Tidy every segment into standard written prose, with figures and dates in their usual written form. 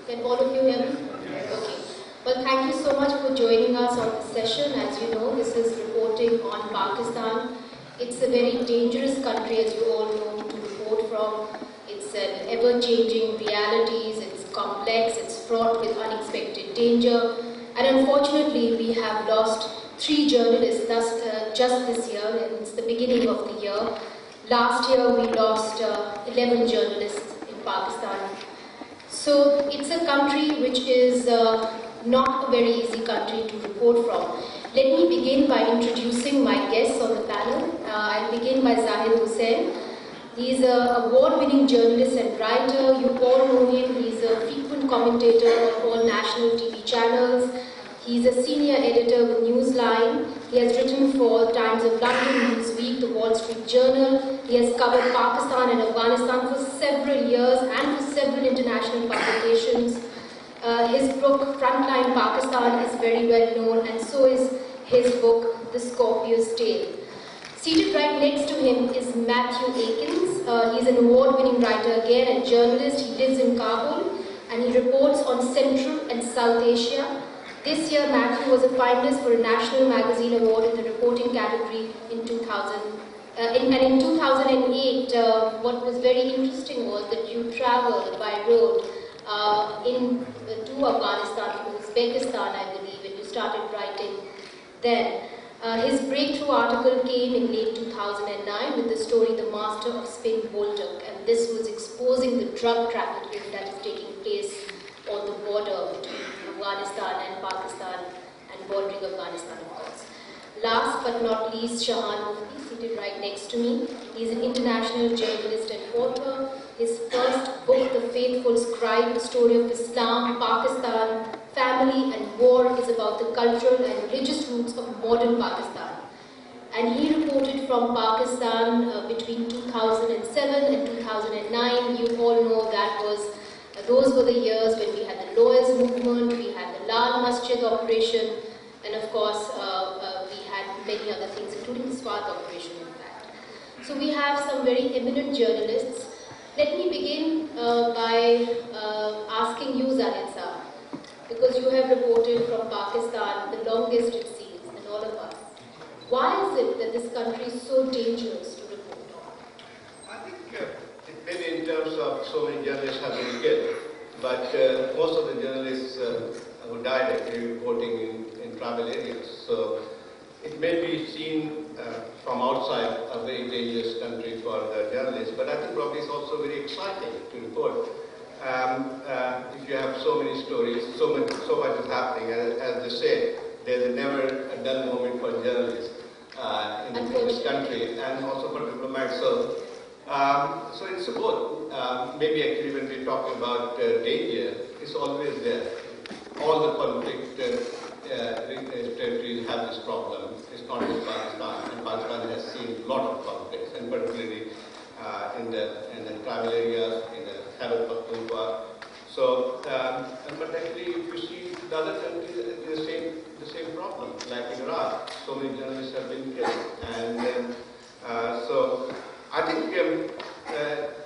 Can all of you hear me? Okay. Well, thank you so much for joining us on this session. As you know, this is reporting on Pakistan. It's a very dangerous country, as you all know, to report from. It's an ever-changing realities, it's complex, it's fraught with unexpected danger. And unfortunately, we have lost 3 journalists just this year, and it's the beginning of the year. Last year, we lost 11 journalists in Pakistan. So it's a country which is not a very easy country to report from. Let me begin by introducing my guests on the panel. I'll begin by Zahid Hussain. He's an award-winning journalist and writer. You all know him. He's a frequent commentator on all national TV channels. He's a senior editor with Newsline. He has written for Times of London, Newsweek, The Wall Street Journal. He has covered Pakistan and Afghanistan for several years and for several international publications. His book, Frontline Pakistan, is very well known, and so is his book, The Scorpio's Tale. Seated right next to him is Matthieu Aikins. He's an award-winning writer again and journalist. He lives in Kabul and he reports on Central and South Asia. This year, Matthieu was a finalist for a National Magazine Award in the reporting category in 2000. And in 2008, what was very interesting was that you traveled by road to Afghanistan, to Uzbekistan, I believe, and you started writing then. His breakthrough article came in late 2009 with the story The Master of Spin Boltok, and this was exposing the drug trafficking that is taking place on the border between Afghanistan and Pakistan and bordering Afghanistan, of course. Last but not least, Shahan Mufti, seated right next to me. He's an international journalist and author. His first book, The Faithful Scribe, The Story of Islam, Pakistan, Family and War, is about the cultural and religious roots of modern Pakistan. And he reported from Pakistan between 2007 and 2009. You all know that those were the years when we had the lawyers movement, we had the Lal Masjid operation, and of course we had many other things, including the Swat operation, in fact. So we have some very eminent journalists. Let me begin by asking you, Zahid Saab, because you have reported from Pakistan the longest it seems, and all of us. Why is it that this country is so dangerous to report on? I think maybe in terms of so many journalists have been killed, but most of the journalists who died actually reporting in tribal areas. So it may be seen from outside a very dangerous country for the journalists, but I think probably it's also very exciting to report. If you have so many stories, so much is happening, as they say, there's never a dull moment for journalists in this country, and also for diplomats. So it's both. Maybe actually when we're talking about danger, it's always there. All the conflict territories have this problem. It's not just Pakistan, and Pakistan has seen a lot of conflicts, and particularly in the tribal areas, in the Khyber Pakhtunkhwa. So, but actually, if you see the other countries, the same problem. Like in Iraq, so many journalists have been killed, and so I think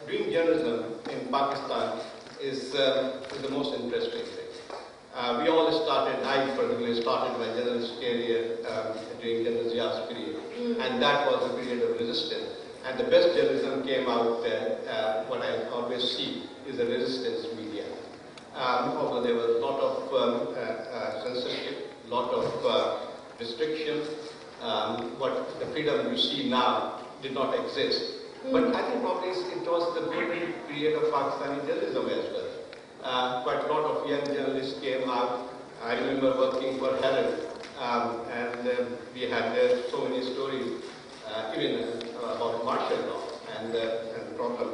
doing journalism in Pakistan is the most interesting thing. We all started, I particularly started my journalist career during General Zia's period, and that was a period of resistance. And the best journalism came out, what I always see is the resistance media. Although there was a lot of censorship, a lot of restrictions, what the freedom you see now did not exist. But I think probably it was the golden period of Pakistani journalism as well. Quite a lot of young journalists came out. I remember working for Herald, and we had so many stories, even about martial law and the problem.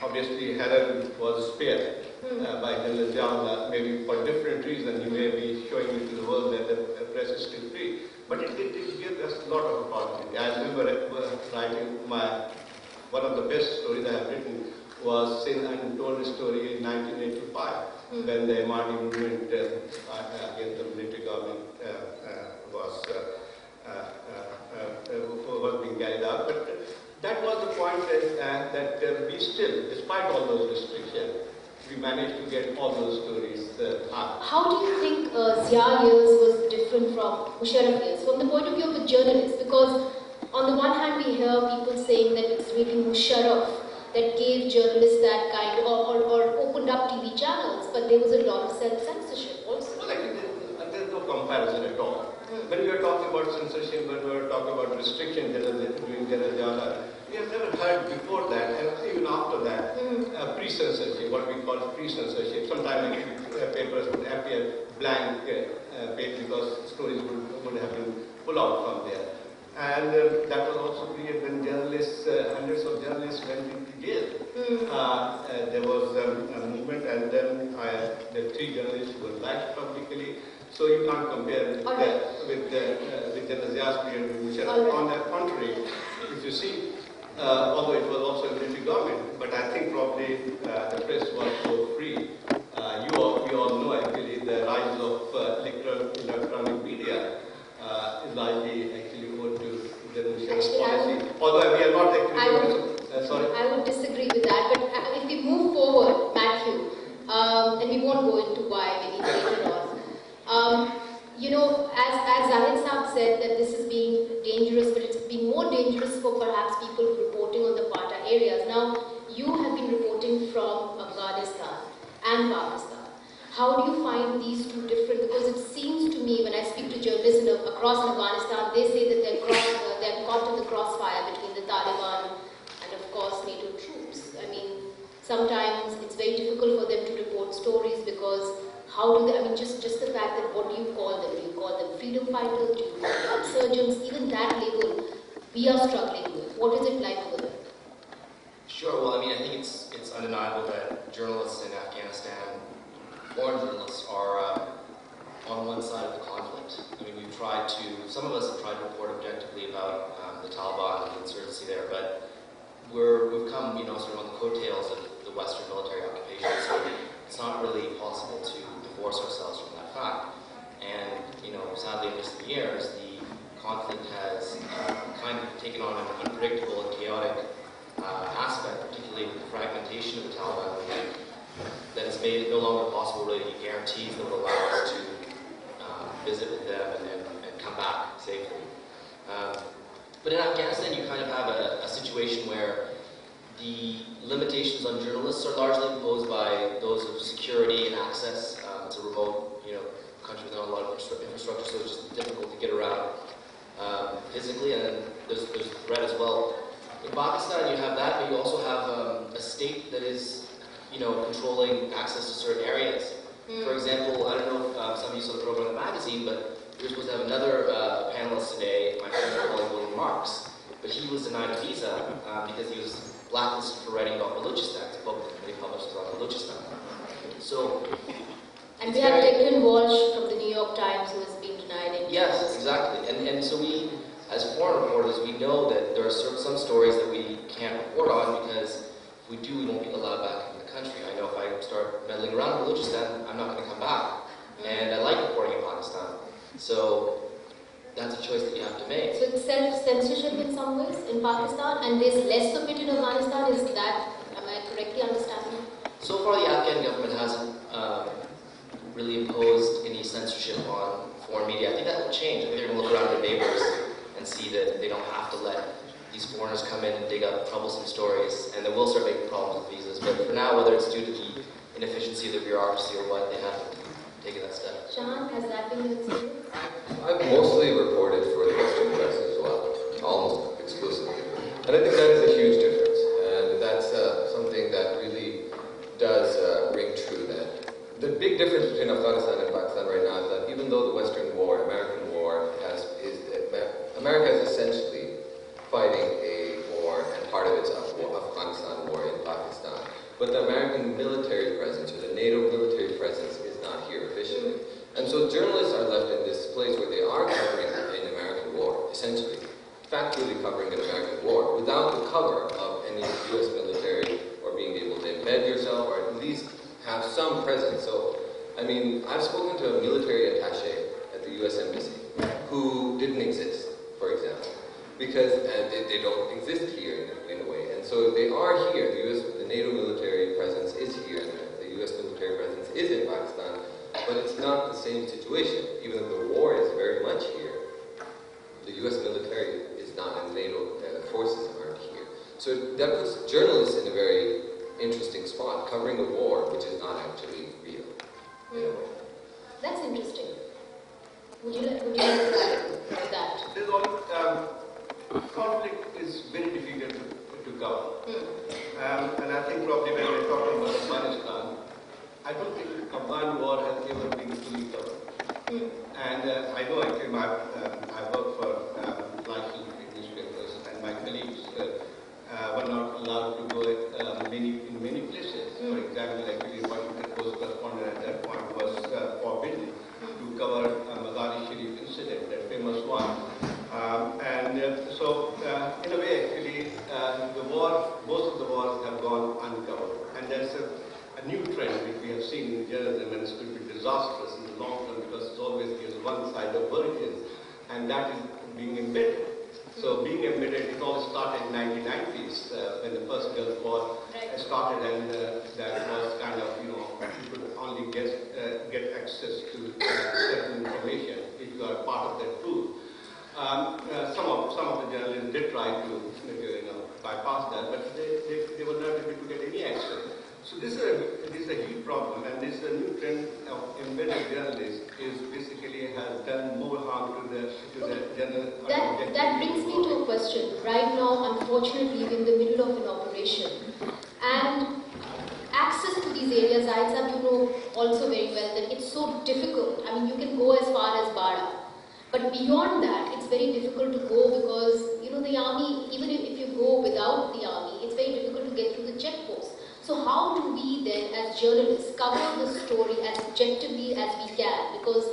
Obviously, Herald was spared by General Zahid, maybe for different reasons. He may be showing it to the world that the press is still free. But it did give us a lot of opportunity. I remember writing one of the best stories I have written was Sin and told a story in 1985 when the Mahdi movement against the military government was being carried out. But that was the point that we still, despite all those restrictions, we managed to get all those stories out. How do you think Zia years was different from Musharraf years, from the point of view of a journalist? Because on the one hand, we hear people saying that it's really Musharraf that gave journalists that kind, or opened up TV channels, but there was a lot of self-censorship also. Well, there's no comparison at all. When we are talking about censorship, when we are talking about restriction during General Jala, we have never heard before that, and even after that, pre-censorship, what we call pre-censorship. Sometimes papers would appear blank page because stories would have been pulled out from there. And that was also created when journalists, hundreds of journalists went into jail. There was a movement, and then the 3 journalists were lashed publicly. So you can't compare with General Zia's period with Musharraf. On the contrary, if you see, although it was also a military government, but I think probably the press was so free. We all know actually the rise of electronic media is largely actually owed to the Musharraf policy. Although we are not actually sorry. I would disagree with that, but if we move forward, Matthieu, and we won't go into why maybe later on. You know, as Zahid Saab said, that this is being dangerous, but it's being more dangerous for perhaps people reporting on the Pata areas. Now, you have been reporting from Afghanistan and Pakistan. How do you find these two different? Because it seems to me, when I speak to journalists across Afghanistan, they say that they're caught in the crossfire between the Taliban and, of course, NATO troops. I mean, sometimes it's very difficult for them to report stories because how do they, I mean, just the fact that what do you call them? Do you call them freedom fighters? Do you call them insurgents? Even that label, we are struggling with. What is it like over there? Sure, well, I mean, I think it's undeniable that journalists in Afghanistan, foreign journalists, are on one side of the conflict. I mean, some of us have tried to report objectively about the Taliban and the insurgency there, but we've come, sort of on the coattails of the Western military occupation, so it's not really possible to divorce ourselves from that fact. And, sadly in recent years, the conflict has kind of taken on an unpredictable and chaotic aspect, particularly with the fragmentation of the Taliban movement, that has made it no longer possible really to get guarantees that would allow us to visit with them and come back safely. But in Afghanistan, you kind of have a situation where the limitations on journalists are largely imposed by those of security and access. It's a remote, country without a lot of infrastructure, so it's just difficult to get around physically, and then there's the threat as well. In Pakistan, you have that, but you also have a state that is, controlling access to certain areas. For example, I don't know if some of you saw the program in the magazine, but we were supposed to have another panelist today, my friend colleague William Marks, but he was denied a visa because he was blacklisted for writing about Balochistan. It's a book that he publishes on Balochistan. So, and we have Declan Walsh from the New York Times who has been denied it. Yes, exactly. And so we, as foreign reporters, we know that there are some stories that we can't report on because if we do, we won't be allowed back in the country. I know if I start meddling around in Balochistan, I'm not going to come back. And I like reporting in Pakistan. So that's a choice that you have to make. So it's self-censorship in some ways in Pakistan, and there's less of it in Afghanistan. Is that, am I correctly understanding? So far, the Afghan government hasn't really imposed any censorship on foreign media. I think that will change. I think they're going to look around their neighbors and see that they don't have to let these foreigners come in and dig up troublesome stories, and they will start making problems with visas. But for now, whether it's due to the inefficiency of the bureaucracy or what, they haven't taken that step. Shahan, has that been your experience? I've mostly reported for the Western press as well, almost exclusively. And I think that is a huge difference. And that's something that really does ring true. That the big difference between Afghanistan and Pakistan right now is that even though the Western war, American war, America is essentially fighting a war, and part of it's Afghanistan war in Pakistan. But the American military presence, or the NATO military presence, is not here officially. And so journalists are left in this place where they are covering an American war, essentially, factually covering an American war, without the cover of any U.S. military, or being able to embed yourself, or at least have some presence. So, I mean, I've spoken to a military attaché at the U.S. Embassy who didn't exist, for example, because they don't exist here in a way. And so they are here. The NATO military presence is here, and the U.S. journalists in a very interesting spot, covering a war which is not actually real. That's interesting. Would you like to add that? There's all, conflict is very difficult to cover. And I think probably when we're talking about Afghanistan, I don't think the Afghan war has ever been fully covered. And I know actually I work for national newspapers, and my colleagues were not allowed to go in many places. For example, actually Washington Post correspondent at that point was forbidden to cover Mazar-e Sharif incident, that famous one. So in a way actually most of the wars have gone uncovered. And there's a new trend which we have seen in journalism, and it's going to be disastrous in the long term because it's always gives one side of version, and that is being embedded. So being embedded, it all started in 1990s when the first Gulf War started, and that was kind of, you could only get access to certain information if you are part of that group. Some of the journalists did try to bypass that, but they were not able to get any access. So this is a huge problem, and this new trend of embedded journalists is basically has done more harm to the journal. That brings me to a question. Right now, unfortunately, we're in the middle of an operation, and access to these areas, you know also very well that it's so difficult. I mean, you can go as far as Bara, but beyond that, it's very difficult to go because the army. Even if you go without the army, it's very difficult to get through the checkposts. So how do we then, as journalists, cover the story as objectively as we can? Because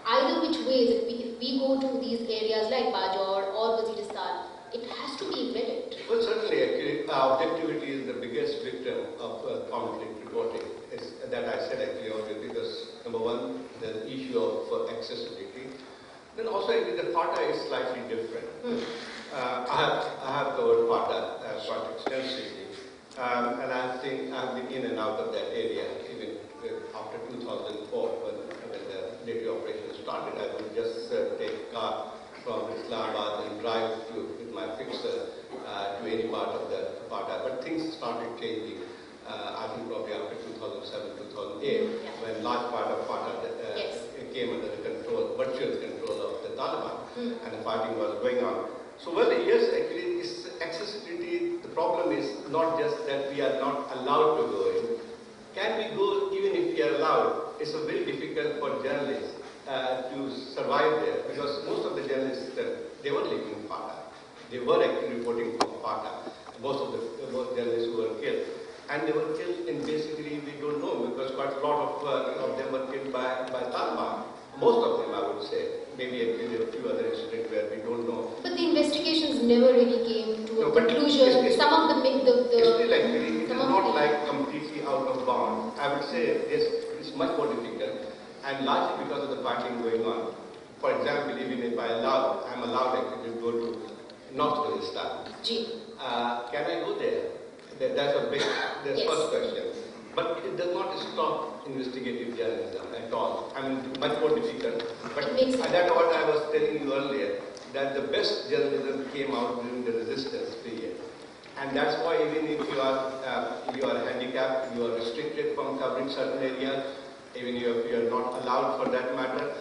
either which ways, if we go to these areas like Bajor or Waziristan, it has to be embedded. Well, certainly, actually, objectivity is the biggest victim of conflict reporting. It's that I said actually already, because number one, the issue of accessibility. Then also, actually, the FATA is slightly different. I have covered FATA quite extensively. And I think I've been in and out of that area even after 2004 when the military operation started. I would just take a car from Islamabad and drive with my fixer to any part of the FATA. But things started changing, I think probably after 2007, 2008, when large part of FATA came under the virtual control of the Taliban, and the fighting was going on. So, well, yes, actually, it's accessibility. The problem is not just that we are not allowed to go in. Can we go even if we are allowed? It's very difficult for journalists to survive there, because most of the journalists, they were living in FATA. They were actually reporting from FATA. Most of the journalists who were killed. And they were killed in basically, we don't know, because quite a lot of them were killed by Taliban. Most of them, I would say. Maybe there are a few other incidents where we don't know. But the investigations never really came to a conclusion. Some of the still actually, it is not like completely out of bounds. I would say it's much more difficult, and largely because of the fighting going on. For example, even if I'm allowed actually to go to North Waziristan. Can I go there? That's a big, first question. But it does not stop investigative journalism at all. I mean, much more difficult. But that's what I was telling you earlier, that the best journalism came out during the resistance period. And that's why even if you are handicapped, you are restricted from covering certain areas, even if you are not allowed for that matter,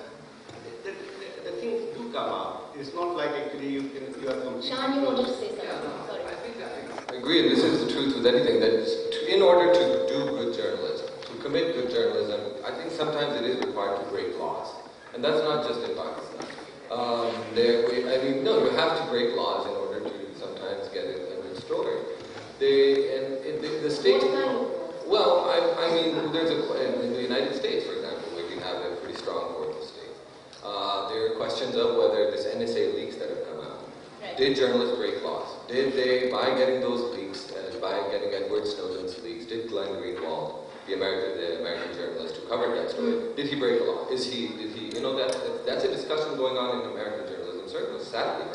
the things do come out. It's not like actually you are completely... Shahan, you wanted to say something? Sorry. I agree, and this is the truth with anything, that in order to do good journalism, to commit good journalism, I think sometimes it is required to break laws. And that's not just in Pakistan. You have to break laws in order to sometimes get a good story. The state... Well, I mean, there's in the United States, for example, where you have a pretty strong fourth estate. There are questions of whether this NSA leaks that have come out. Did journalists break laws? Did they, by getting those leaks, and by getting Edward Snowden's leaks, did Glenn Greenwald, the American journalist who covered that story, did he break the law? Did he, that's a discussion going on in American journalism circles, sadly.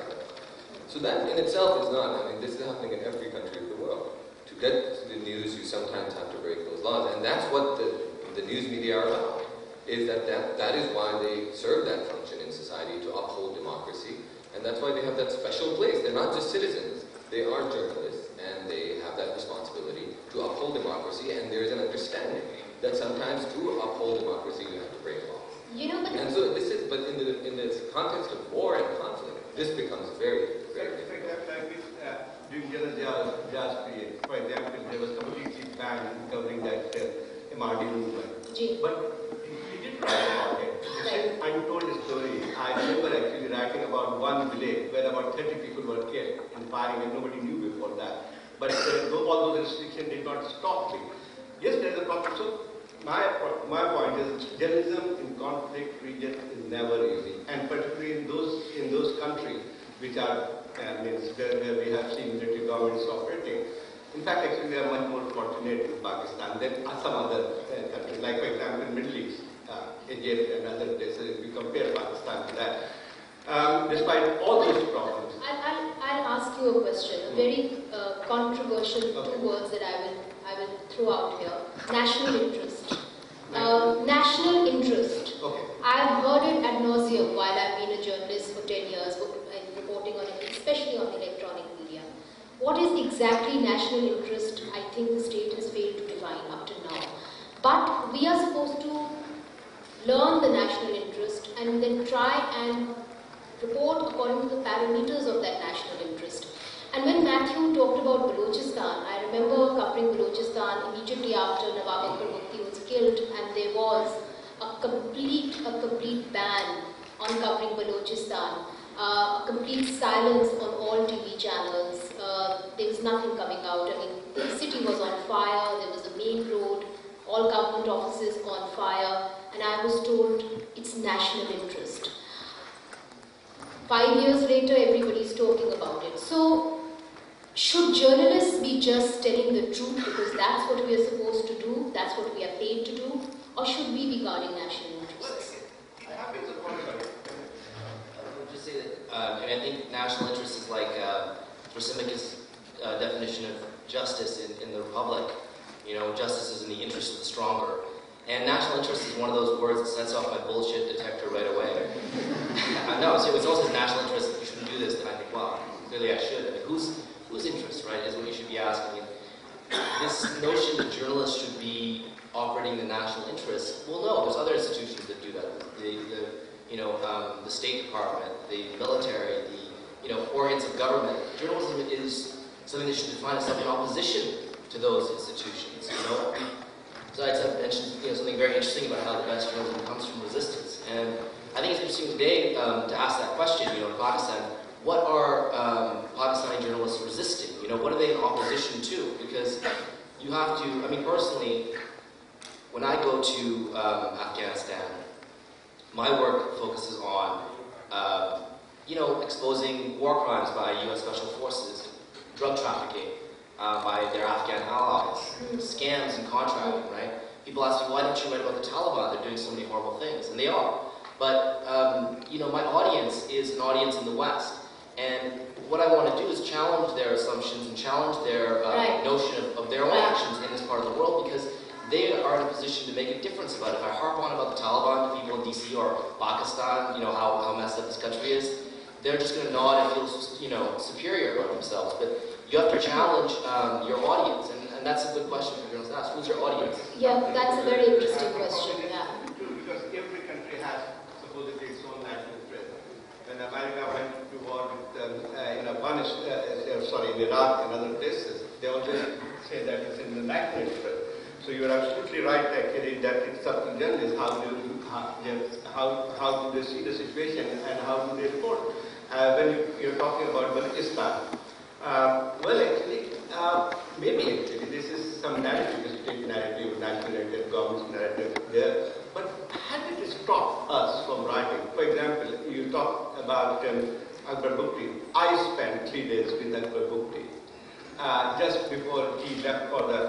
So that in itself is not, this is happening in every country of the world. To get to the news, you sometimes have to break those laws, and that's what the news media are about, is that is why they serve that function in society, to uphold democracy. And that's why they have that special place. They're not just citizens, they are journalists, and they have that and there is an understanding that sometimes to uphold democracy you have to break laws. You know, And so this is, but in the context of war and conflict, this becomes very, very difficult. During Jazz period, for example, there was completely banned covering that MRD movement. But he did write about it. He said, untold story. I remember actually writing about one village where about 30 people were killed in firing and nobody knew before that. But all those restrictions did not stop me. Yes, there is a problem. So my point is journalism in conflict regions is never easy, and particularly in those countries which are where we have seen military governments operating. In fact, actually, we are much more fortunate in Pakistan than some other countries. Like, for example, in Middle East, Egypt and other places, if we compare Pakistan to that. Despite all those problems. I'll ask you a question, a very controversial two words that I will throw out here. National interest. National interest. Okay. I've heard it ad nauseum while I've been a journalist for 10 years, reporting on it, especially on electronic media. What is exactly national interest? I think the state has failed to define up to now. But we are supposed to learn the national interest and then try and report according to the parameters of that national interest. And when Matthieu talked about Balochistan, I remember covering Balochistan immediately after Mufti was killed, and there was a complete ban on covering Balochistan, a complete silence on all TV channels. There was nothing coming out. I mean, the city was on fire, there was a main road, all government offices on fire, and I was told it's national interest. 5 years later, everybody's talking about it. So, should journalists be just telling the truth because that's what we are supposed to do, that's what we are paid to do, or should we be guarding national interests? I would just say that, and I think national interest is like Thrasimica's definition of justice in the Republic. You know, justice is in the interest of the stronger. And national interest is one of those words that sets off my bullshit detector right away. No, so if someone says national interest, you shouldn't do this, then I think, well, clearly I should. I mean, whose interest, right, is what you should be asking. This notion that journalists should be operating the national interest, well, no, there's other institutions that do that. The State Department, the military, the organs of government. Journalism is something that should define itself in opposition to those institutions. Zahid mentioned something very interesting about how the best journalism comes from resistance, and I think it's interesting today to ask that question. In Pakistan, what are Pakistani journalists resisting? What are they in opposition to? Because you have to. I mean, personally, when I go to Afghanistan, my work focuses on exposing war crimes by U.S. Special Forces, drug trafficking by their Afghan allies, scams and contracting, right? People ask me, why don't you write about the Taliban? They're doing so many horrible things, and they are. But, my audience is an audience in the West, and what I want to do is challenge their assumptions and challenge their notion of their own actions in this part of the world, because they are in a position to make a difference about it. If I harp on about the Taliban to people in DC or Pakistan, how messed up this country is, they're just going to nod and feel, superior about themselves. But you have to challenge your audience, and that's a good question for journalists to ask. Who's your audience? Yeah, that's a very interesting question. Yeah. Because every country has supposedly its own national interest. When America went to war with, in Iraq and other places, they always say that it's in the national interest. So you are absolutely right, actually, that it's up to journalists how do they see the situation and how do they report. When you're talking about Balochistan, maybe this is some narrative, state narrative, national narrative, government's narrative there. But how did it stop us from writing? For example, you talk about Akbar Bukti. I spent 3 days with Akbar Bukti just before he left for the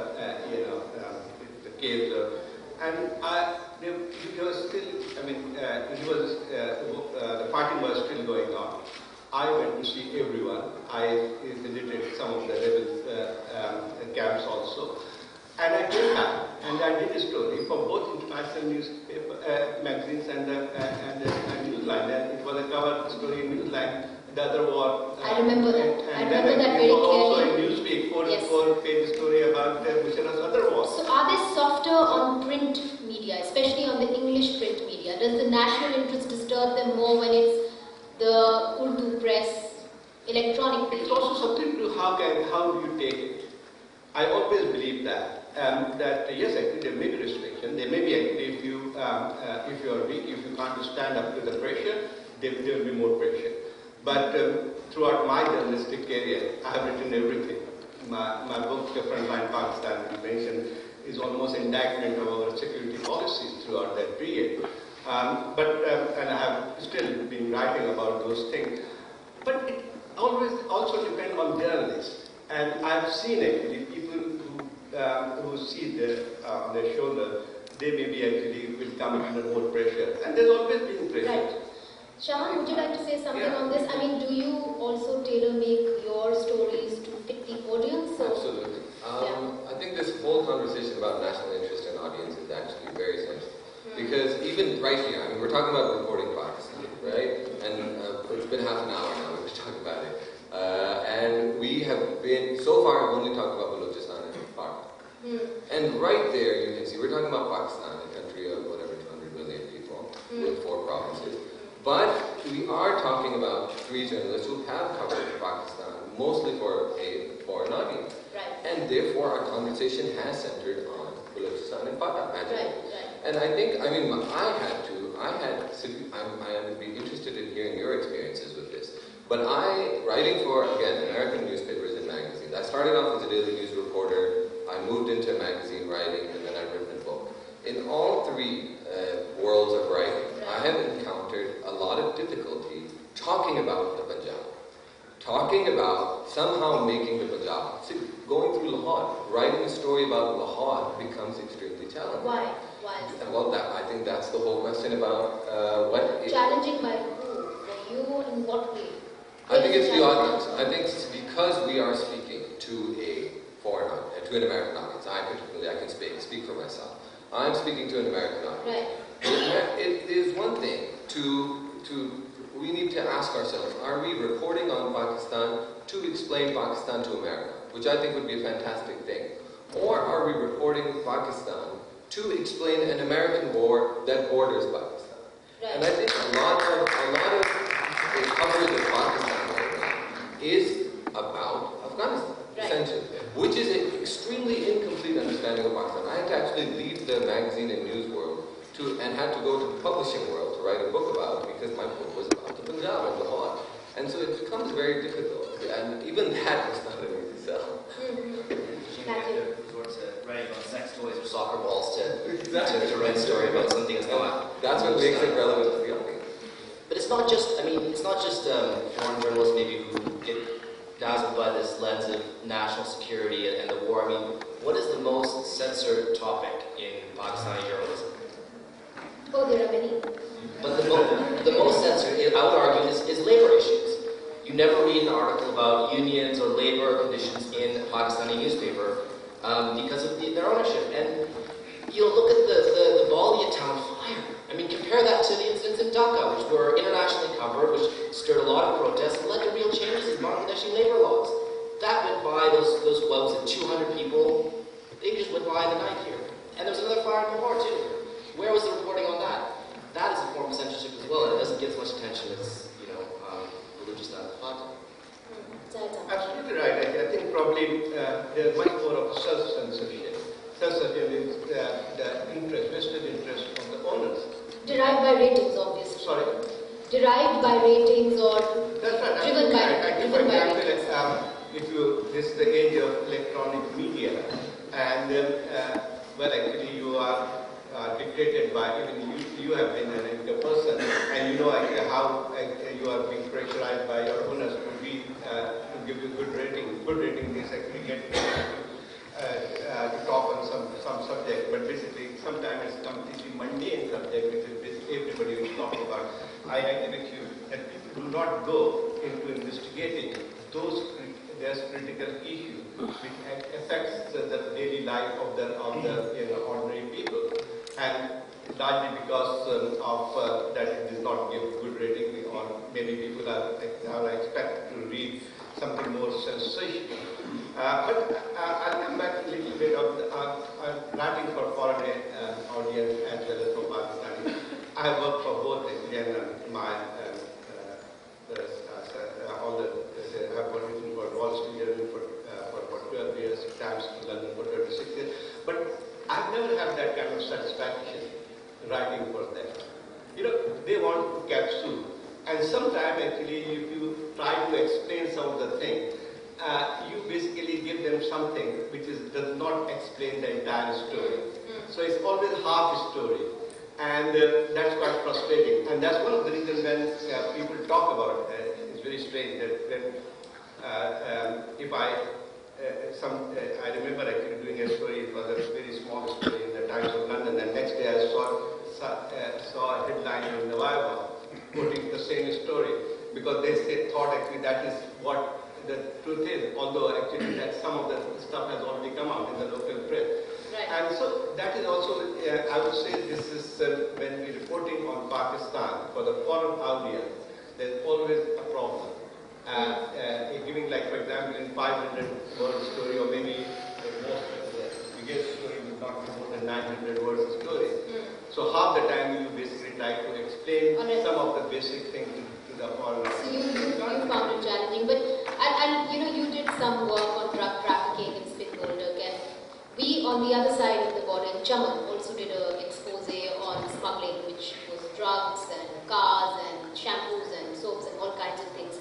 cave, and he was still. The fighting was still going on. I went to see everyone. I visited some of the rebel camps also. And I came back and I did a story for both international newspaper magazines and Newsline. And it was a cover story in Newsline. The other was. I remember that. I remember that very clearly. Also clearly. in Newsweek, 4-page story about Bushara's other war. So are national interests disturb them more when it's the Urdu press, electronic It's media? also something to do how do you take it. I always believe that yes, actually there may be restriction. There may be actually if you are weak, if you can't stand up to the pressure, there will be more pressure. But throughout my journalistic career, I have written everything. My book, The Frontline Pakistan, you mentioned, is almost indictment of our security policies throughout that period. And I have still been writing about those things. But it always also depends on journalists. And I've seen actually people who see on their shoulder, they may be actually will come under more pressure. And there's always been pressure. Right. Shahan, would you like to say something Yeah. on this? I mean, do you also tailor-make your stories to fit the audience? Or? Absolutely. I think this whole conversation about national interest and audience is actually very sensitive. Because even right here, I mean, we're talking about reporting Pakistan, right? And it's been half an hour now we've talked about it. And we have been, so far, I've only talked about Balochistan and Pakistan. And right there, you can see, we're talking about Pakistan, a country of whatever, 200 million people, with 4 provinces. But we are talking about 3 journalists who have covered Pakistan, mostly for a foreign audience. Right. And therefore, our conversation has centered on Balochistan and Pakistan. Right. And I think, I mean, I would be interested in hearing your experiences with this. But writing for, again, American newspapers and magazines, I started off as a daily news reporter, I moved into magazine writing, and then I've written a book. In all 3 worlds of writing, I have encountered a lot of difficulty talking about the Punjab. Talking about somehow making the Punjab. See, going through Lahore, writing a story about Lahore becomes extremely challenging. Why? Why is that? Well, I think that's the whole question about Challenging by who? For you, in what way? I think it's the audience. I think it's because we are speaking to a foreign audience, to an American audience. I can speak for myself. I'm speaking to an American audience. Right. It is one thing we need to ask ourselves, are we reporting on Pakistan to explain Pakistan to America, which I think would be a fantastic thing, or are we reporting Pakistan to explain an American war that borders Pakistan? Right. And I think a lot of the coverage of Pakistan right now is about Afghanistan, essentially, which is an extremely incomplete understanding of Pakistan. I had to actually leave the magazine and news world and had to go to the publishing world to write a book about it because my book was about the Punjab and Lahore. And so it becomes very difficult. And even that was not an easy sell. Matthieu. Resort to writing about sex toys or soccer balls to write a story about something that's not. That's what makes it relevant to the audience. But it's not just, foreign journalists maybe who get dazzled by this lens of national security and the war. I mean, what is the most censored topic in Pakistani journalism? Oh, there are many. But the most censored, I would argue, is labor issues. You never read an article about unions or labor conditions in a Pakistani newspaper because of their ownership. And look at the Ballia town fire. I mean, compare that to the incidents in Dhaka, which were internationally covered, which stirred a lot of protests and led to real changes in Bangladeshi labor laws. That went by, those 200 people, they just went by in the night here. And there was another fire in Lahore too. Where was the reporting on that? That is a form of censorship as well, and it doesn't get as much attention as, religious Pakistan. Absolutely right. I think probably there's much more of self-censorship. Self-censorship is the vested interest of the owners. Derived by ratings, obviously. Sorry? Derived by ratings or That's right. driven by For example, this is the age of electronic media, and actually you are dictated by, even you have been an editor person, and you know how you are being pressurized by your owners to give you good rating. Good rating is actually get to talk on some subject, but basically sometimes it's completely mundane subject which is everybody will talk about. I agree with you that people do not go into investigating those critical issues which affects the daily life of the ordinary people, and largely because of that it does not give good rating, or maybe people are expected to read something more sensational. But I'll come back a little bit of writing for foreign audience as well as for Pakistani. I have worked for both never have that kind of satisfaction writing for them. You know, they want to capsule. And sometimes actually, if you try to explain some of the things, you basically give them something which does not explain the entire story. So it's always half story. And that's quite frustrating. And that's one of the reasons when people talk about it, it's very strange that when, if I remember actually doing a story, it was a very small story in the Times of London, and next day I saw a headline in the Viva quoting the same story, because they thought actually that is what the truth is, although actually that some of the stuff has already come out in the local press. Right. And so that is also, I would say this is when we're reporting on Pakistan for the foreign audience, there's always a problem. Giving, like, for example, in 500-word story, or maybe the biggest story would not be more than 900 words of story. So half the time you basically try to explain some of the basic things to the foreign audience. So you found it challenging, but you know, you did some work on drug trafficking in Spindboldak, and we on the other side of the border in Chaman also did an expose on smuggling, which was drugs and cars and shampoos and soaps and all kinds of things.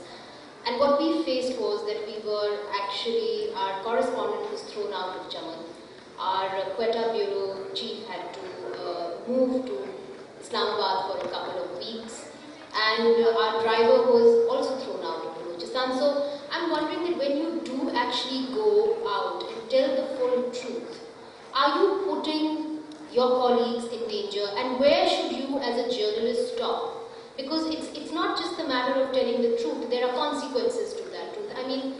And what we faced was that we were actually, our correspondent was thrown out of Chaman. Our Quetta bureau chief had to move to Islamabad for a couple of weeks, and our driver was also thrown out of Balochistan. So I'm wondering that when you do actually go out and tell the full truth, are you putting your colleagues in danger, and where should you as a journalist stop? Because it's not just a matter of telling the truth, there are consequences to that truth. I mean,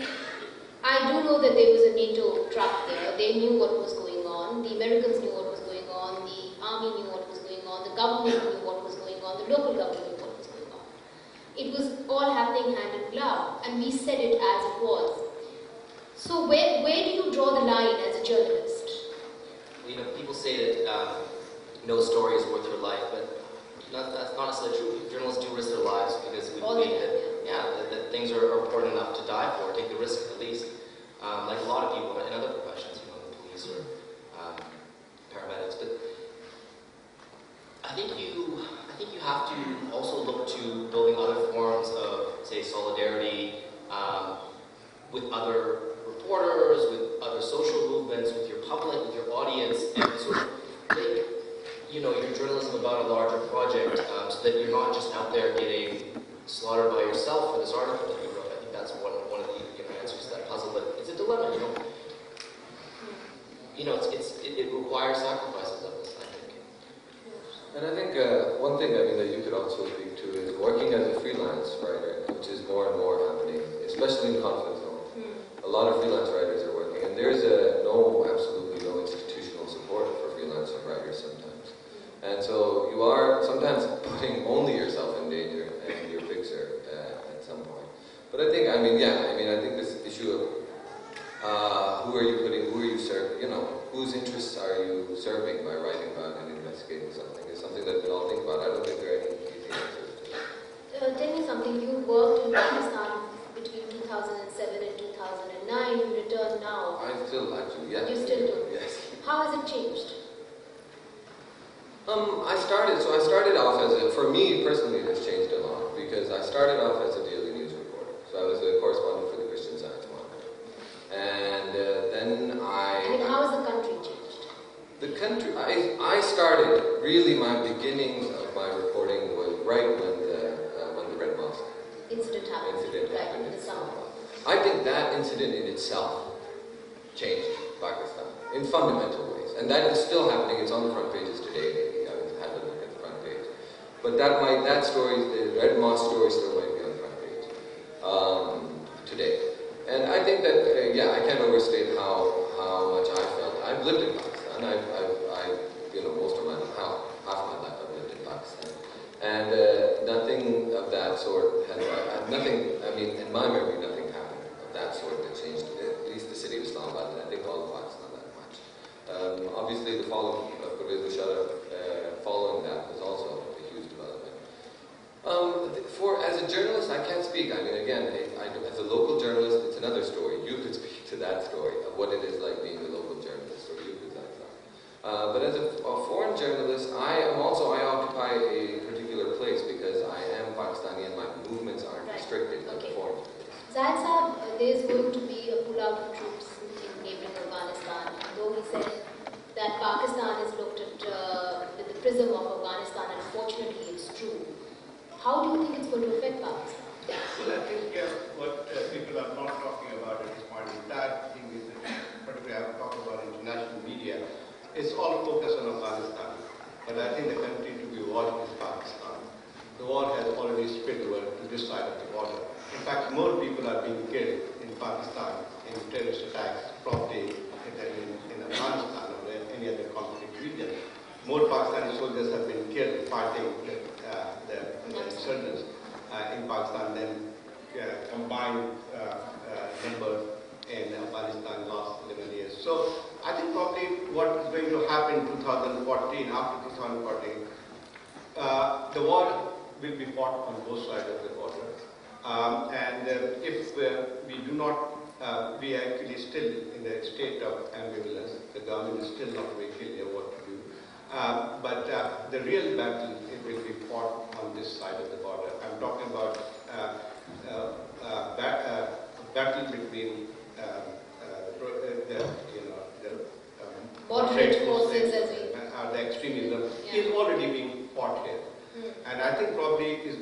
I do know that there was a NATO truck there, they knew what was going on, the Americans knew what was going on, the army knew what was going on, the government knew what was going on, the local government knew what was going on. It was all happening hand in glove, and we said it as it was. So where do you draw the line as a journalist? You know, people say that no story is worth your life, but that's not necessarily true. Journalists do risk their lives because we believe that things are important enough to die for, take the risk at least. Like a lot of people in other professions, you know, the police or paramedics. But I think you have to also look to building other forms of, say, solidarity with other reporters, with other social movements, with your public, with your audience, and sort of make, you know, your journalism about a larger project, so that you're not just out there getting slaughtered by yourself for this article that you wrote. I think that's one of the answers to that puzzle. But it's a dilemma, you know. You know, it requires sacrifices of us, I think. And I think one thing that you could also speak to is working as a freelance writer, which is more and more happening, especially in conflict zones. A lot of freelance writers are working, and there's absolutely no institutional support for freelance writers sometimes. And so you are sometimes putting only yourself in danger and your fixer at some point. But I think, I think this issue of who are you serving, you know, whose interests are you serving by writing about and investigating something is something that we all think about. I don't think there are any easy answers to that. Tell me something, you worked in Pakistan between 2007 and 2009, you returned now. I still actually, yeah. You still do? Yes. How has it changed? I started off for me personally, it has changed a lot, because I started off as a daily news reporter. So I was a correspondent for the Christian Science Monitor. And then how has the country changed? The country, I started, really my beginnings of my reporting was right when the Red Mosque incident happened in the summer. I think that incident in itself changed Pakistan in fundamental ways. And that is still happening. It's on the front pages today, maybe. I haven't had a look at the front page. But that story, the Red Mosque story still might be on the front page today. And I think that, I can't overstate how much I felt. I've lived in Pakistan. Most of my half my life I've lived in Pakistan. And nothing of that sort has, in my memory, nothing happened of that sort that changed at least the city of Islamabad, and I think all of Pakistan that much. Obviously, the fall of Shahan following that was also a huge development. As a journalist, I can't speak. As a local journalist, it's another story. You could speak to that story of what it is like being a local journalist, or you could like that. But as a foreign journalist, I occupy a particular place because I am Pakistani and my movements aren't restricted like a foreign journalist. Zahid Saab, there is going to be a pull-out of troops in neighboring Afghanistan. Though he said that Pakistan is looked at with the prism of Afghanistan, and unfortunately it's true. How do you think it's going to affect Pakistan? Well, I think what people are not talking about at this point in time, thing is, particularly I have talked about international media, it's all focused on Afghanistan. But I think the country to be watched is Pakistan. The war has already spread over to this side of the border. In fact, more people are being killed in Pakistan in terrorist attacks, probably than in Afghanistan or any other conflict region. More Pakistani soldiers have been killed fighting the insurgents in Pakistan than combined number in Afghanistan last 11 years. So I think probably what is going to happen in 2014, after 2014, the war will be fought on both sides of the border. If we do not, we are actually still in a state of ambivalence. The government is still not very clear what to do. But the real battle, it will be fought on this side of the border. I'm talking about battle between the moderate forces as the extremism is already being fought here. And I think probably is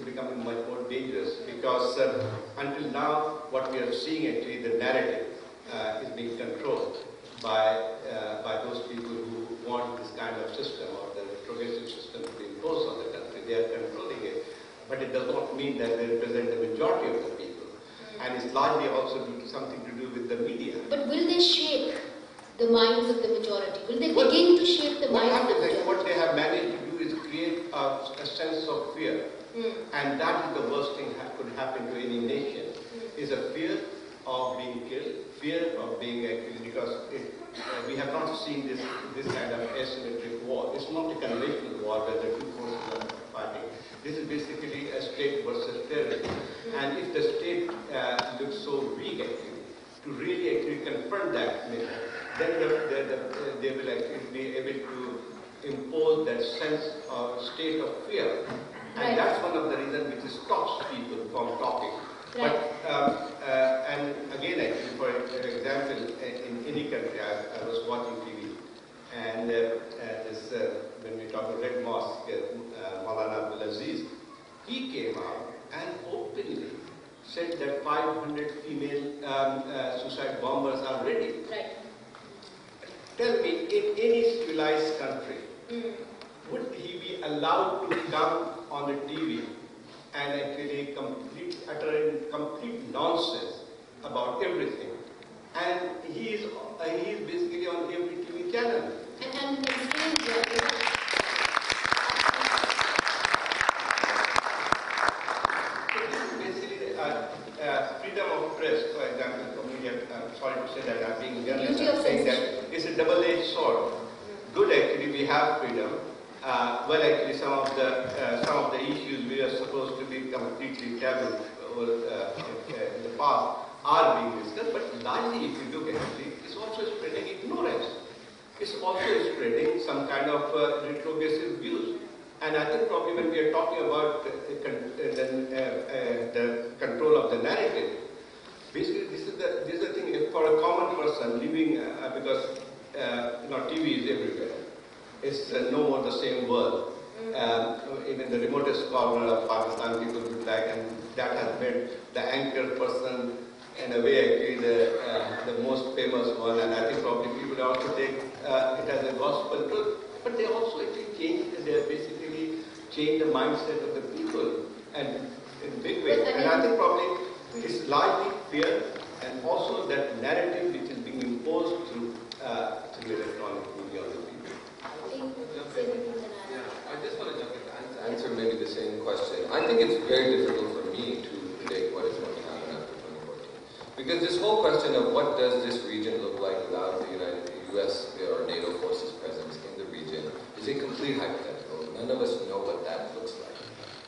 becoming much more dangerous because until now, what we are seeing actually, the narrative is being controlled by those people who want this kind of system or the progressive system to be imposed on the country. They are controlling it, but it does not mean that they represent the majority of the people. And it's largely also something to do with the media. But will they shape the minds of the majority? Will they begin to shape the minds of the majority? What they have managed to do is create a sense of fear. And that is the worst thing that could happen to any nation, is a fear of being killed, fear of being actually, because we have not seen this kind of asymmetric war. It's not a conventional war where the two forces are fighting. This is basically a state versus terrorism. And if the state looks so weak actually, to really actually confront that myth, then they will actually be able to impose that sense of state of fear. And that's one of the reasons which stops people from talking. But, and again, actually, for example, in any country, I was watching TV, and when we talk about Red Mosque, Maulana Abdulaziz, he came out and openly said that 500 female suicide bombers are ready. Right. Tell me, in any civilized country, would he be allowed to come on the TV and actually utter complete nonsense about everything? And he is basically on every TV channel. And strange, basically freedom of press, for example, I'm sorry to say that I'm being journalist, I'm saying that it's a double-edged sword. Good, actually, we have freedom. Well, actually, some of the issues we are supposed to be completely taboo in the past are being discussed, but largely, if you look at it, it's also spreading ignorance. It's also spreading some kind of retrogressive views. And I think probably when we are talking about the control of the narrative, basically this is the thing for a common person living because TV is everywhere. It's no more the same world. In the remotest corner of Pakistan, people look like, and that has made the anchor person in a way actually the most famous one. And I think probably people also take it as a gospel truth. But they also actually basically change the mindset of the people, and in a big way. And I think probably it's largely fear, and also that narrative which is being imposed through electronic media on the people. I just want to jump in and answer maybe the same question. I think it's very difficult for me to predict what is going to happen after 2014. Because this whole question of what does this region look like without the US or NATO forces presence in the region is a complete hypothetical. None of us know what that looks like.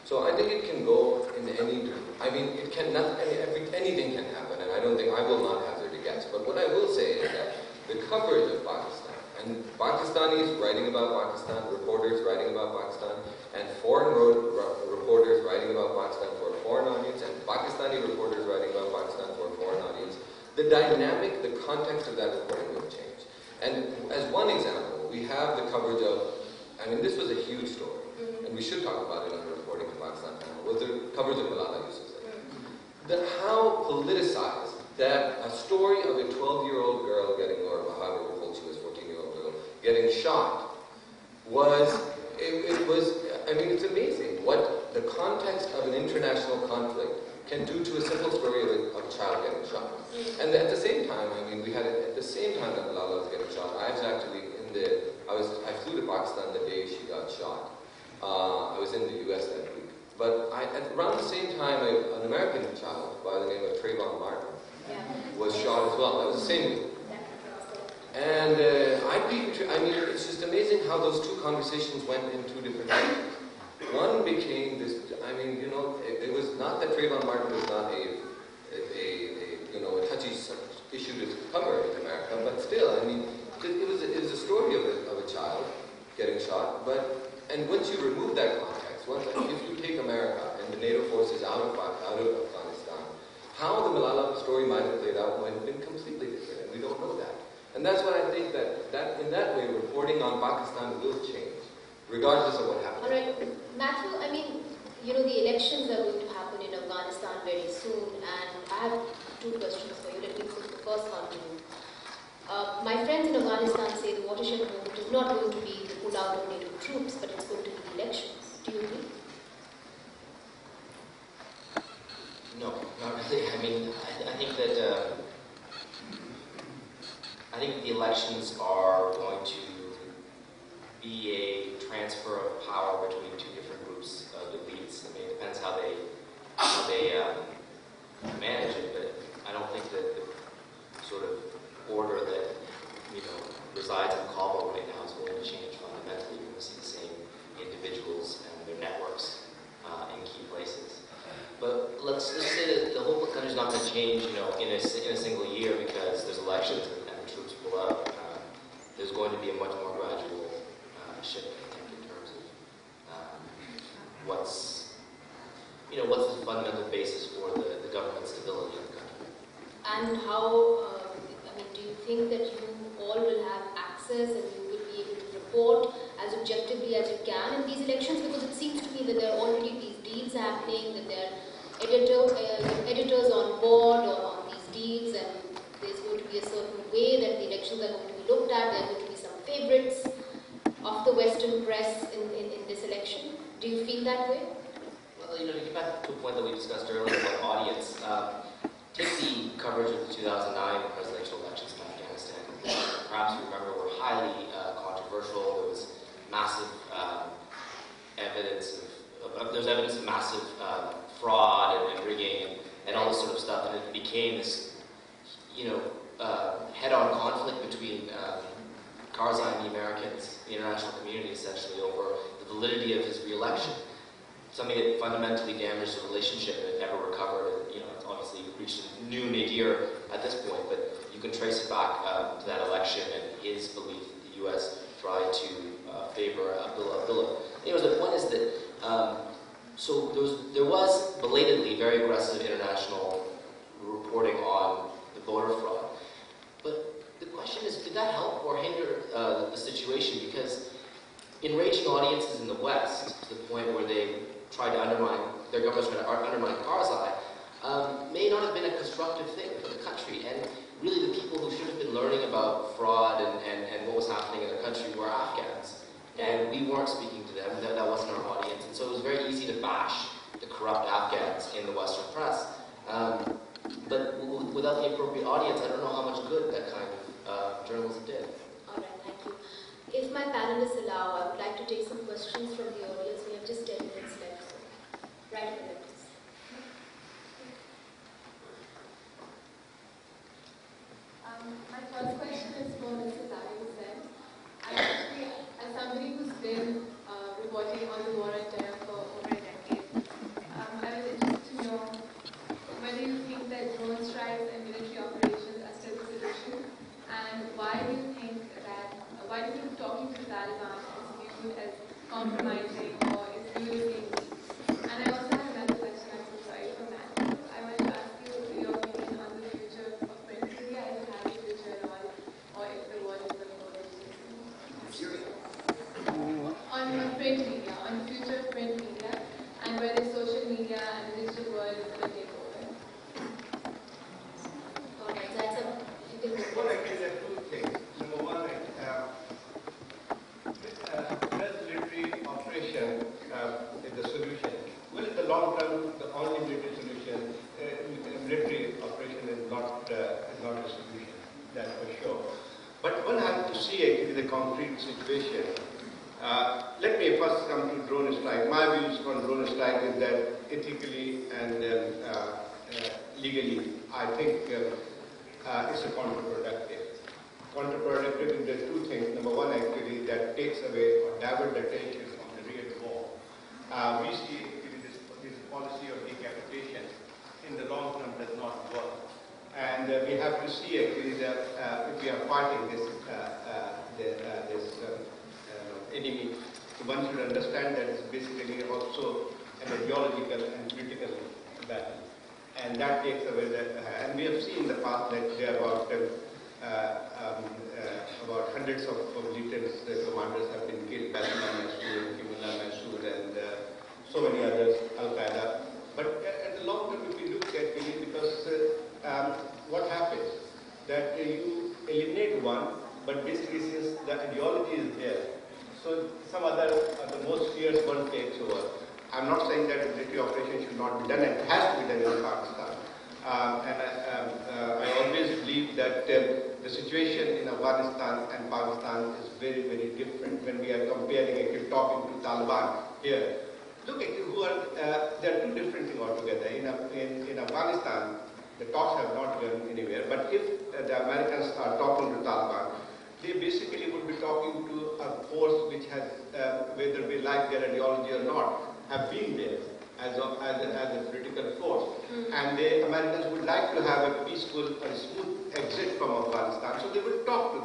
So I think it can go in any direction. I mean, anything can happen, and I will not hazard a guess. But what I will say is that the coverage of Pakistan And Pakistanis writing about Pakistan, reporters writing about Pakistan, and foreign reporters writing about Pakistan for a foreign audience, and Pakistani reporters writing about Pakistan for a foreign audience, the dynamic, the context of that reporting will change. And as one example, we have the coverage of, I mean, this was a huge story, and we should talk about it on the Reporting in Pakistan panel, was the coverage of Malala Yousafzai. That how politicized that a story of a 12-year-old girl getting, or however old she was, 14-year-old girl, getting shot was, it was, I mean, it's amazing what the context of an international conflict can do to a simple story of a child getting shot. And at the same time, I mean, we had it at the same time that Malala was getting shot. I was actually I flew to Pakistan the day she got shot. I was in the U.S. that week. But around the same time, an American child by the name of Trayvon Martin was shot as well. That was the same week. And I mean, it's just amazing how those two conversations went in two different directions. One became this, I mean, you know, it was not that Trayvon Martin was not a touchy issue to cover in America, but still, I mean, it was a story of a child getting shot, and once you remove that context, if you take America and the NATO forces out of Afghanistan, how the Malala story might have played out might have been completely different, and we don't know that. And that's why I think that in that way, reporting on Pakistan will change, regardless of what happens. All right, Matthieu, I mean, you know, the elections are going to happen in Afghanistan very soon, and I have two questions for you. Let me put the first one to you. My friends in Afghanistan say the watershed moment is not going to be the pull-out of NATO troops, but it's going to be the elections. Do you agree? No, not really. I mean, I think that the elections are going to be a transfer of power between two different groups of elites. I mean, it depends how they manage it, but I don't think that the sort of order that resides in Kabul right now is going to change fundamentally. You're going to see the same individuals and their networks in key places. But let's say that the whole country is not going to change, in a single year because there's elections and the troops pull out. There's going to be a much more gradual shift, I think, in terms of what's the fundamental basis for the government stability of the country. And how, do you think that you all will have access and you will be able to report as objectively as you can in these elections? Because it seems to me that there are already these deals happening, that there are editors on board or on these deals, and there's going to be a certain way that the elections are going to be looked at. There are going to be some favorites of the Western press in this election. Do you feel that way? Well, to get back to a point that we discussed earlier about audience, take the coverage of the 2009 presidential elections in Afghanistan. Perhaps you remember were highly controversial. There was massive evidence of massive fraud and rigging and all this sort of stuff, and it became this, head-on conflict between Karzai and the Americans, the international community, essentially over the validity of his re-election. Something that fundamentally damaged the relationship and it never recovered. It's obviously reached a new nadir at this point, but you can trace it back to that election and his belief that the U.S. tried to favor Abdullah. Anyways, the point is that so there was belatedly very aggressive international reporting on the voter fraud. But the question is, did that help or hinder the situation? Because enraging audiences in the West, to the point where they tried to their governments tried to undermine Karzai, may not have been a constructive thing for the country. And really the people who should have been learning about fraud and what was happening in their country were Afghans. And we weren't speaking to them, that wasn't our audience. And so it was very easy to bash the corrupt Afghans in the Western press. But without the appropriate audience, I don't know how much good that kind of journalism did. All right, thank you. If my panelists allow, I would like to take some questions from the audience. We have just 10 minutes left. So right over there, please. My first question is for Mr. Zahid. Actually, as somebody who's been reporting on the war on terror for over a decade, I was interested to know whether you think that drone strikes and military operations are still the solution, and why do you think that, why Taliban is viewed as compromising or is viewed as being weak. And I also have another question, I'm so sorry for that. I wanted to ask you your opinion on the future of print media, if it has a future at all, or if the world is going to go on print media, on the future of print media, and whether social media and the digital world is going to take over. Alright, that's a Well, actually, there are two things. Number one, press literary operation is the solution. Well, in the long term, the only literary solution, literary operation is not the solution. That's for sure. But one has to see actually the concrete situation. Let me first come to drone strike. My views on drone strike is that ethically and legally, I think it's a counterproductive. Counterproductive in the two things. Number one, actually, that takes away or divert attention from the real war. We see actually this policy of decapitation in the long term does not work. And we have to see actually that if we are fighting this enemy, so one should understand that it's basically also an ideological and political battle. And that takes away and we have seen in the past that there are about hundreds of lieutenants, commanders have been killed, Basma Masood, Kimullah Masood, and so many others, Al-Qaeda. But at the long term, if we look at it, because what happens, that you eliminate one, but basically since the ideology is there, so some other, the most fierce one takes over. I'm not saying that a military operation should not be done, it has to be done in Pakistan. I always believe that the situation in Afghanistan and Pakistan is very, very different when we are comparing and we're talking to Taliban here. Look at who are, there are two different things altogether. In Afghanistan, the talks have not gone anywhere, but if the Americans are talking to Taliban, they basically would be talking to a force which has, whether we like their ideology or not, have been there as a political force. And the Americans would like to have a peaceful and smooth exit from Afghanistan, so they will talk to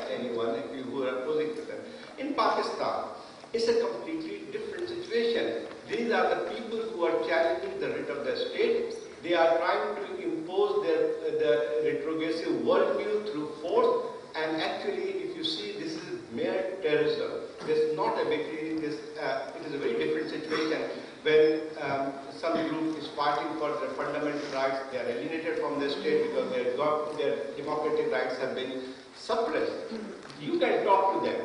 anyone who are opposing to them. In Pakistan, it's a completely different situation. These are the people who are challenging the writ of the state. They are trying to impose the retrogressive worldview through force. And actually, if you see, this is mere terrorism. This is not a victory. It is a very different situation when some group is fighting for their fundamental rights. They are alienated from the state because their democratic rights have been suppressed. You can talk to them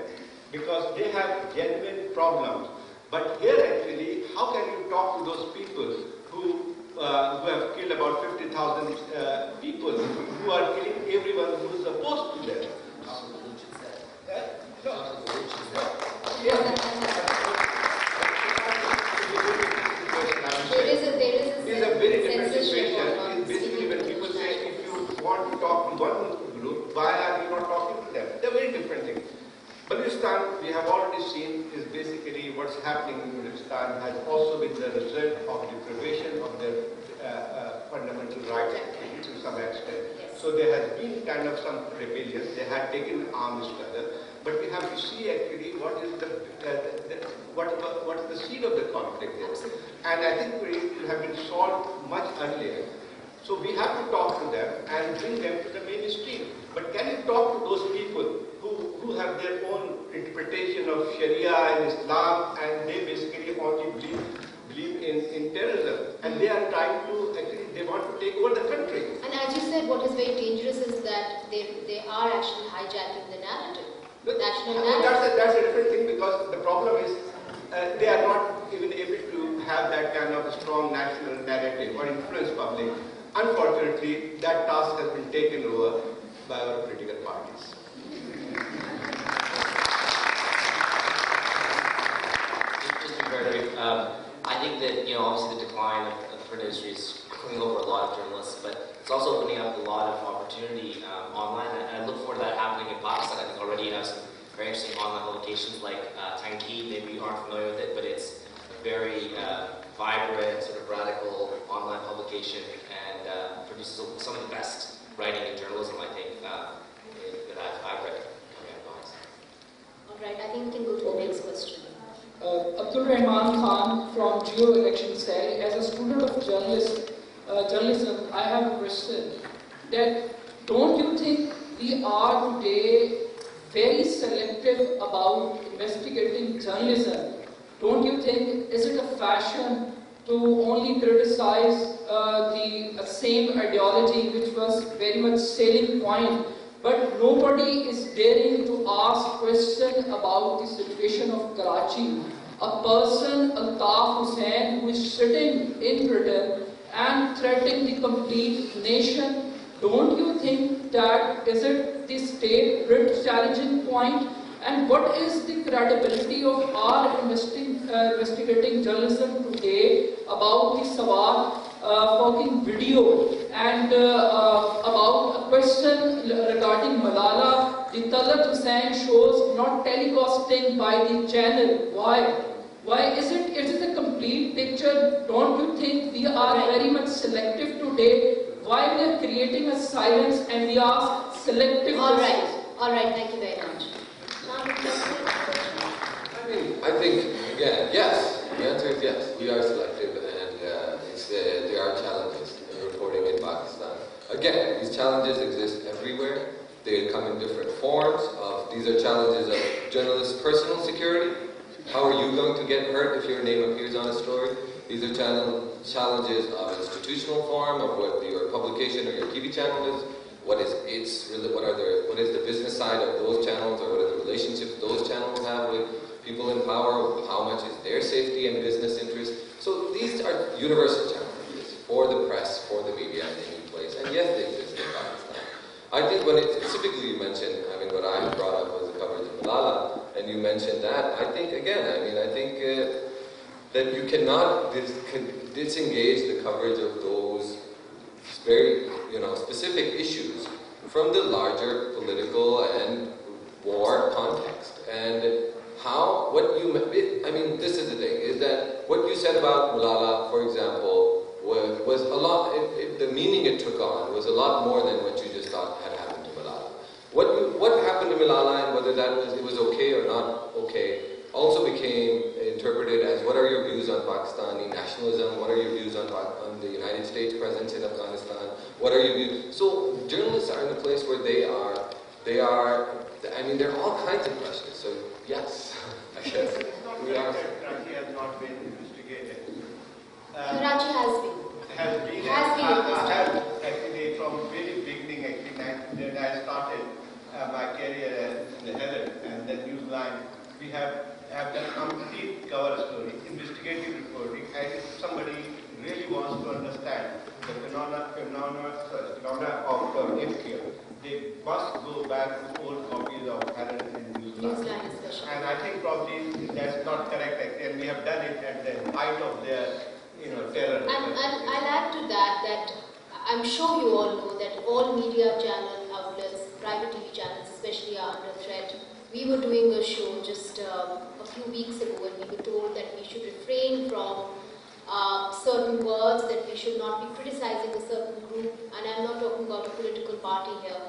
because they have genuine problems. But here actually, how can you talk to those people who have killed about 50,000 people, who are killing everyone who is opposed to them? There is a very different situation. It's basically when people say, if you want to talk to one group, why are you not talking to them? They're very different things. Balochistan, we have already seen, is basically what's happening in Balochistan has also been the result of deprivation of their fundamental rights to some extent. So there has been kind of some rebellion. They had taken arms together. But we have to see actually what is the seed of the conflict is. And I think it have been solved much earlier. So we have to talk to them and bring them to the mainstream. But can you talk to those people who have their own interpretation of Sharia and Islam, and they basically only believe in terrorism, and they are trying to actually, they want to take over the country. And as you said, what is very dangerous is that they are actually hijacking the narrative. National narrative. That's a different thing, because the problem is they are not even able to have that kind of a strong national narrative or influence public. Unfortunately, that task has been taken over by our political parties. Just to be very brief, I think that, obviously the decline of the print industry is pulling over a lot of journalists, but it's also opening up a lot of opportunity online, and I look forward to that happening in Pakistan. I think already you have some very interesting online publications like Tanki. Maybe you aren't familiar with it, but it's a very vibrant, sort of radical online publication, and produces some of the best writing in journalism, I think, that I've read coming out of Pakistan. All Right, I think we can go to the next question. Abdul Rahman Khan from Geo Election Cell. As a student of journalism, I have a question. That don't you think we are today very selective about investigating journalism? Don't you think, is it a fashion to only criticize the same ideology which was very much selling point, but nobody is daring to ask question about the situation of Karachi? A person, Altaf Hussain, who is sitting in Britain and threatening the complete nation, don't you think that is it the state Brit challenging point? And what is the credibility of our investigating journalism today about the Sawar fucking video and about a question regarding Malala? The Talat Hussain shows not telecasting by the channel. Why? Why is it a complete picture? Don't you think we are very much selective today? Why we are creating a silence and we are selective? All right, thank you very much. I think, again, yes. The answer is yes. We are selective, and there are challenges in reporting in Pakistan. Again, these challenges exist everywhere. They come in different forms. These are challenges of journalists' personal security. How are you going to get hurt if your name appears on a story? These are challenges of institutional form, of what your publication or your TV channel is. What is the business side of those channels, or what are the relationships those channels have with people in power? How much is their safety and business interest? So these are universal challenges for the press, for the media in any place, and yes, they exist in Pakistan. I think when specifically you mentioned, what I brought up was the coverage of Malala, and you mentioned that. I think again, I think that you cannot disengage the coverage of those very specific issues from the larger political and war context. And this is the thing, is that what you said about Malala, for example, was a lot, the meaning it took on was a lot more than what you just thought had happened to Malala. What happened to Malala, and whether it was okay or not okay, also became interpreted as, what are your views on Pakistani nationalism? What are your views on the United States presence in Afghanistan? What are your views? So journalists are in a place where there are all kinds of questions. So yes, I guess we are. Karachi has not been investigated. Karachi has been. Actually, from very beginning, when I started my career in the Herald and then Newsline, we have done complete cover story, investigative reporting, and if somebody really wants to understand the phenomena of FKM, they must go back to old copies of Herald and Newsline. And I think probably that's not correct, and we have done it at the height of their terror. And I'll add to that I'm sure you all know that all media channel outlets, private TV channels especially, are under threat. We were doing a show just a few weeks ago, and we were told that we should refrain from certain words, that we should not be criticizing a certain group, and I'm not talking about a political party here,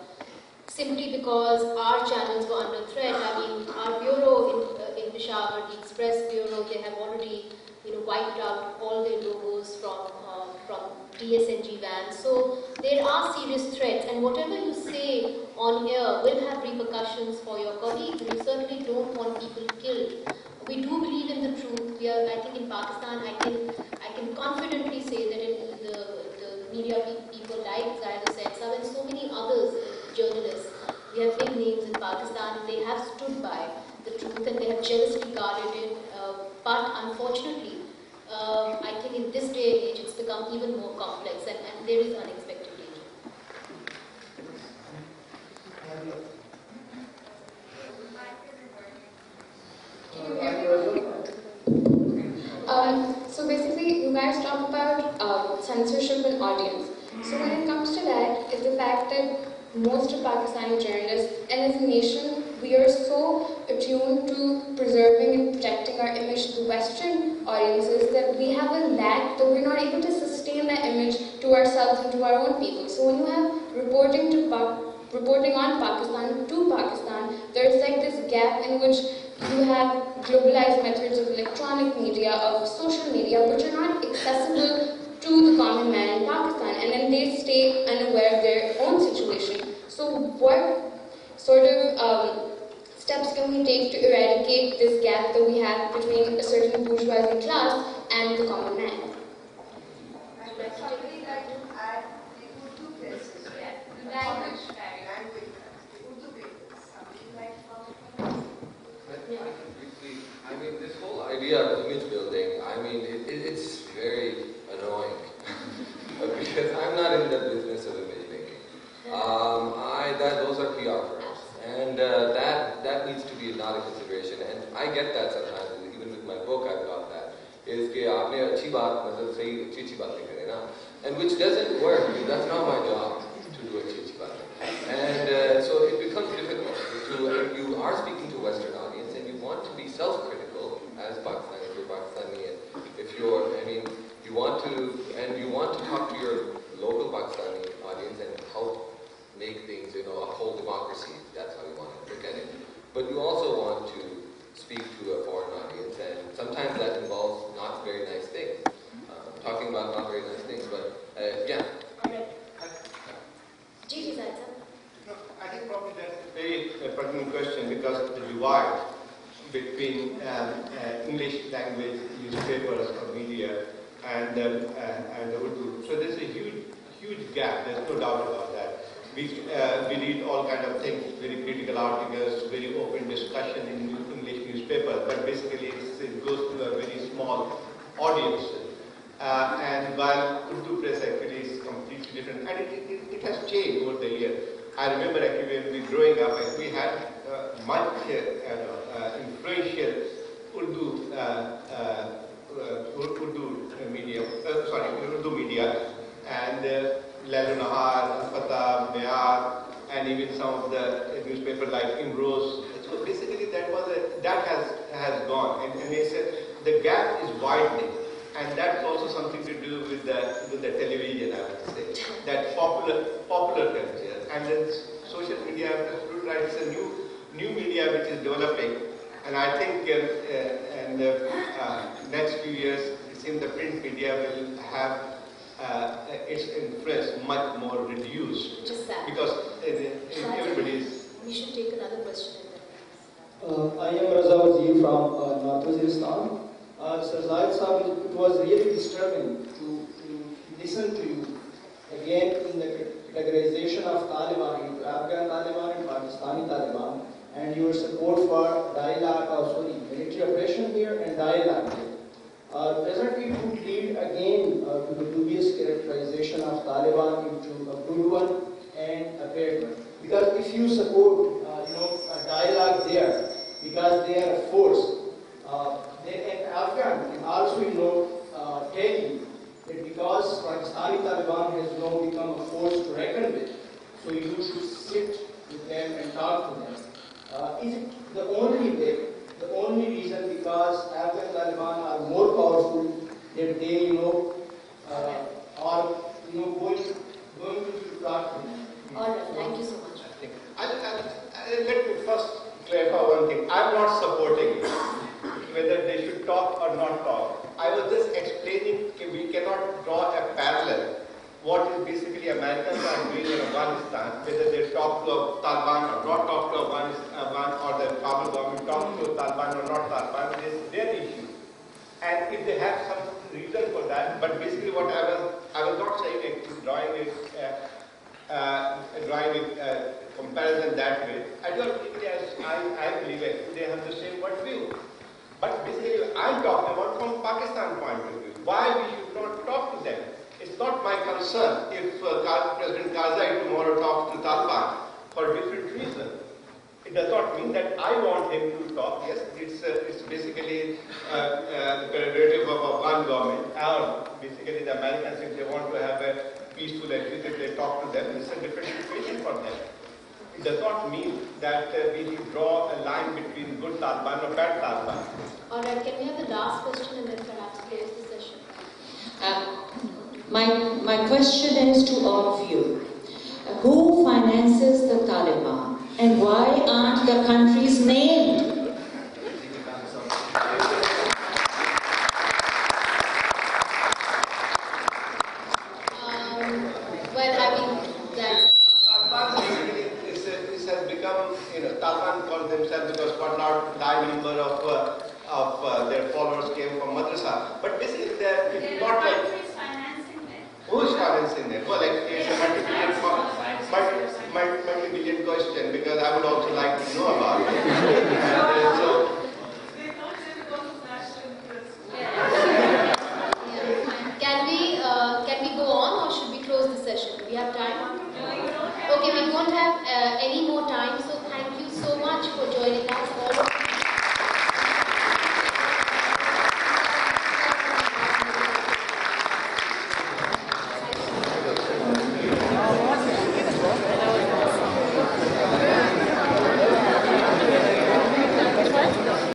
simply because our channels were under threat. Our bureau in Peshawar, the Express Bureau, they have already wiped out all their logos from DSNG vans. So there are serious threats, and whatever you say on air will have repercussions for your colleagues. You certainly don't want people killed. We do believe in the truth. I think in Pakistan, I can confidently say that the media people like Zahid and so many others, journalists, we have big names in Pakistan, and they have stood by the truth and they have jealously guarded it. But unfortunately, I think in this day and age, it's become even more complex, and there is unexpected danger. So basically, you guys talk about censorship and audience. So when it comes to that, it's the fact that most of Pakistani journalists, and as a nation, we are so attuned to preserving and protecting our image to Western audiences that we have a lack, that we're not able to sustain that image to ourselves and to our own people. So when you have reporting on Pakistan to Pakistan there's like this gap in which you have globalized methods of electronic media, of social media, which are not accessible to the common man in Pakistan, and then they stay unaware of their own situation. So what sort of steps can we take to eradicate this gap that we have between a certain bourgeoisie class and the common man? Somebody that you add the Urdu places, language, Urdu papers, something like I mean, this whole idea of image building, I mean, it's very annoying because I'm not in the business of image making. Those are PR firms, and that needs to be not a consideration. And I get that sometimes, even with my book, I've got that. Is कि आपने अच्छी बात मतलब सही अच्छी बातें करें ना, and which doesn't work. That's not my job to do अच्छी बातें. And so it becomes difficult if you are speaking to Western audience and you want to be self-critical as Pakistani, if you're Pakistani, and if you're, I mean, you want to talk to your local Pakistani audience and help make things, uphold democracy. That's how you want to look at it. But you also want to speak to a foreign audience, and sometimes that involves not very nice things. Talking about not very nice things, but yeah. I think probably that's a very pertinent question, because the divide between English language newspapers or media and Urdu. So there's a huge gap. There's no doubt about that. We read all kind of things, very critical articles, very open discussion in English newspapers, but basically it goes to a very small audience. And while Urdu press actually is completely different, and it has changed over the years. I remember actually when we were growing up, we had much influential Urdu media, and Lailu Nahar, Al-Fatah, Mayar, and even some of the newspapers like Imrose. So basically that has gone, and they said the gap is widening, and that's also something to do with the television, I would say, that popular culture, and then social media. Absolutely right, it's a new media which is developing, and I think in the next few years, it seems the print media will have its influence much more reduced. Just that. Because everybody's... We should take another question. I am Raza Wazir from North Waziristan. Sir Zahid Sahib, it was really disturbing to listen to you again in the categorization of Taliban into Afghan Taliban and Pakistani Taliban, and your support for military oppression here and dialogue here. Doesn't it would lead again to the dubious characterization of Taliban into a good one and a bad one? Because if you support, a dialogue there, because they are a force, then Afghan can also, tell you that because Pakistani Taliban has now become a force to reckon with, so you should sit with them and talk to them. Is it the only way? The only reason because Afghan Taliban are more powerful that they, are going to talk to them. All right, thank you so much. Let me first clarify one thing. I'm not supporting whether they should talk or not talk. I was just explaining that we cannot draw a parallel. What is basically Americans are doing in Afghanistan, whether they talk to Taliban or not talk to Afghan, or the Kabul government talk to Taliban or not Taliban, is their issue. And if they have some reason for that, but basically what I was not saying actually drawing a comparison that way. I don't think I believe actually they have the same worldview. But basically I'm talking about from Pakistan point of view. Why we should not talk to them? It's not my concern if President Karzai tomorrow talks to Taliban for different reasons. It does not mean that I want him to talk. Yes, it's basically the prerogative of Afghan government, or basically the Americans, if they want to have a peaceful exit, if they talk to them, it's a different situation for them. It does not mean that we draw a line between good Taliban or bad Taliban. All right, can we have the last question and then perhaps close the session? My question is to all of you. Who finances the Taliban? And why aren't the countries named? Well, I mean, that's... This has become, Taliban call themselves because 1.9 number of their followers came from madrasa. But basically, it's not like... Who is financing them? Well, it's a multi-billion question because I would also like to know about it. Can we go on or should we close the session? Do we have time? Okay, we don't have any more time, so thank you so much for joining us all.